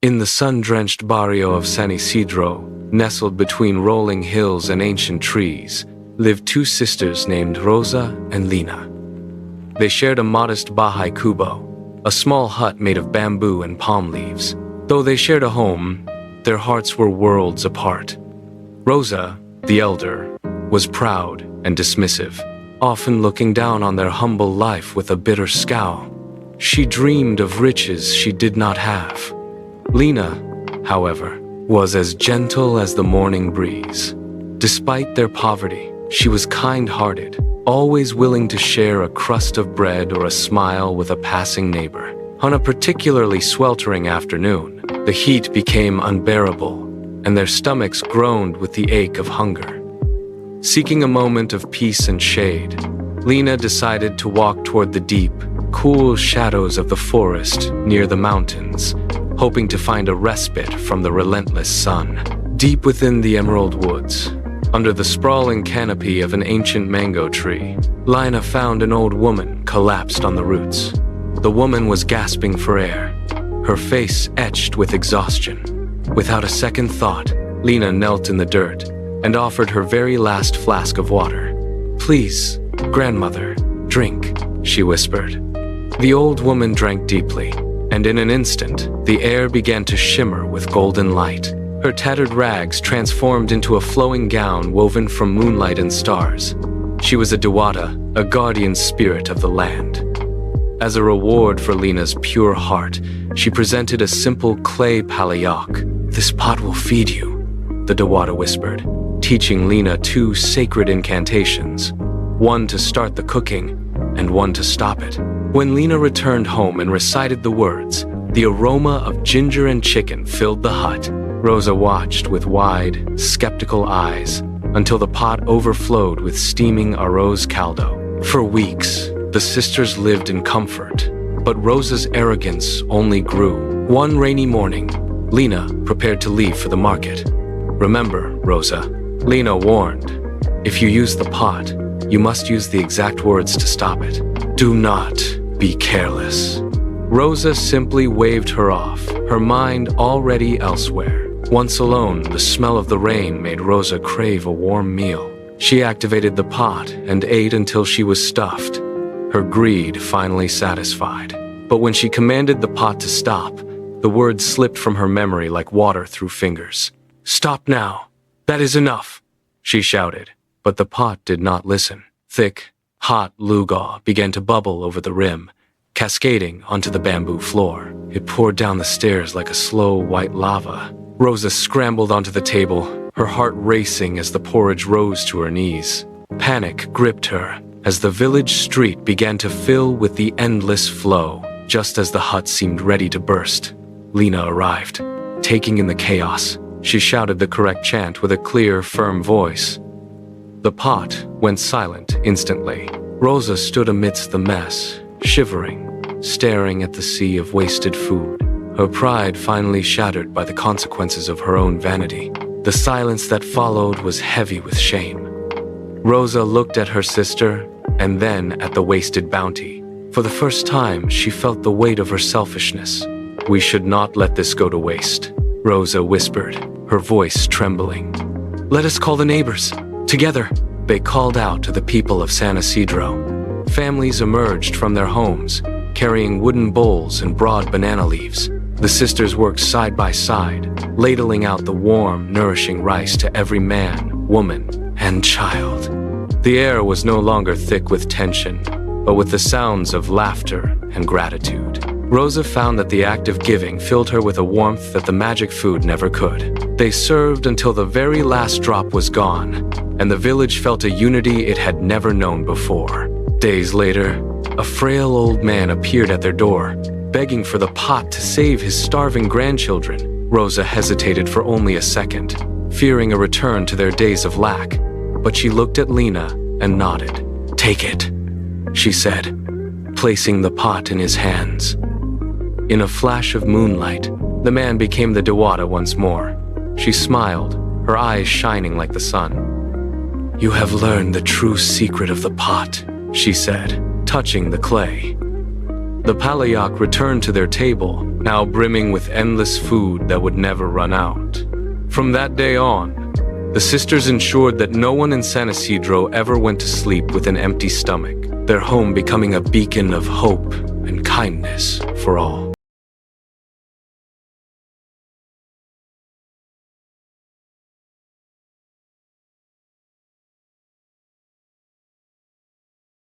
In the sun-drenched barrio of San Isidro, nestled between rolling hills and ancient trees, lived two sisters named Rosa and Lina. They shared a modest bahay kubo, a small hut made of bamboo and palm leaves. Though they shared a home, their hearts were worlds apart. Rosa, the elder, was proud and dismissive, often looking down on their humble life with a bitter scowl. She dreamed of riches she did not have. Lina, however, was as gentle as the morning breeze. Despite their poverty, she was kind-hearted, always willing to share a crust of bread or a smile with a passing neighbor. On a particularly sweltering afternoon, the heat became unbearable, and their stomachs groaned with the ache of hunger. Seeking a moment of peace and shade, Lina decided to walk toward the deep, cool shadows of the forest near the mountains, hoping to find a respite from the relentless sun. Deep within the emerald woods, under the sprawling canopy of an ancient mango tree, Lina found an old woman collapsed on the roots. The woman was gasping for air, her face etched with exhaustion. Without a second thought, Lina knelt in the dirt and offered her very last flask of water. "Please, grandmother, drink," she whispered. The old woman drank deeply, and in an instant, the air began to shimmer with golden light. Her tattered rags transformed into a flowing gown woven from moonlight and stars. She was a Dewata, a guardian spirit of the land. As a reward for Lina's pure heart, she presented a simple clay palayok. "This pot will feed you," the Dewata whispered, teaching Lina two sacred incantations, one to start the cooking and one to stop it. When Lina returned home and recited the words, the aroma of ginger and chicken filled the hut. Rosa watched with wide, skeptical eyes until the pot overflowed with steaming arroz caldo. For weeks, the sisters lived in comfort, but Rosa's arrogance only grew. One rainy morning, Lina prepared to leave for the market. "Remember, Rosa," Lina warned, "if you use the pot, you must use the exact words to stop it. Do not be careless." Rosa simply waved her off, her mind already elsewhere. Once alone, the smell of the rain made Rosa crave a warm meal. She activated the pot and ate until she was stuffed, her greed finally satisfied. But when she commanded the pot to stop, the words slipped from her memory like water through fingers. "Stop now! That is enough!" she shouted, but the pot did not listen. Thick, hot lugaw began to bubble over the rim, cascading onto the bamboo floor. It poured down the stairs like a slow white lava. Rosa scrambled onto the table, her heart racing as the porridge rose to her knees. Panic gripped her as the village street began to fill with the endless flow. Just as the hut seemed ready to burst, Lina arrived. Taking in the chaos, she shouted the correct chant with a clear, firm voice. The pot went silent instantly. Rosa stood amidst the mess, shivering, staring at the sea of wasted food, her pride finally shattered by the consequences of her own vanity. The silence that followed was heavy with shame. Rosa looked at her sister and then at the wasted bounty. For the first time, she felt the weight of her selfishness. "We should not let this go to waste," Rosa whispered, her voice trembling. "Let us call the neighbors. Together," they called out to the people of San Isidro. Families emerged from their homes, carrying wooden bowls and broad banana leaves. The sisters worked side by side, ladling out the warm, nourishing rice to every man, woman, and child. The air was no longer thick with tension, but with the sounds of laughter and gratitude. Rosa found that the act of giving filled her with a warmth that the magic food never could. They served until the very last drop was gone, and the village felt a unity it had never known before. Days later, a frail old man appeared at their door, begging for the pot to save his starving grandchildren. Rosa hesitated for only a second, fearing a return to their days of lack, but she looked at Lina and nodded. "Take it," she said, placing the pot in his hands. In a flash of moonlight, the man became the Dewata once more. She smiled, her eyes shining like the sun. "You have learned the true secret of the pot," she said, touching the clay. The Palayak returned to their table, now brimming with endless food that would never run out. From that day on, the sisters ensured that no one in San Isidro ever went to sleep with an empty stomach, their home becoming a beacon of hope and kindness for all.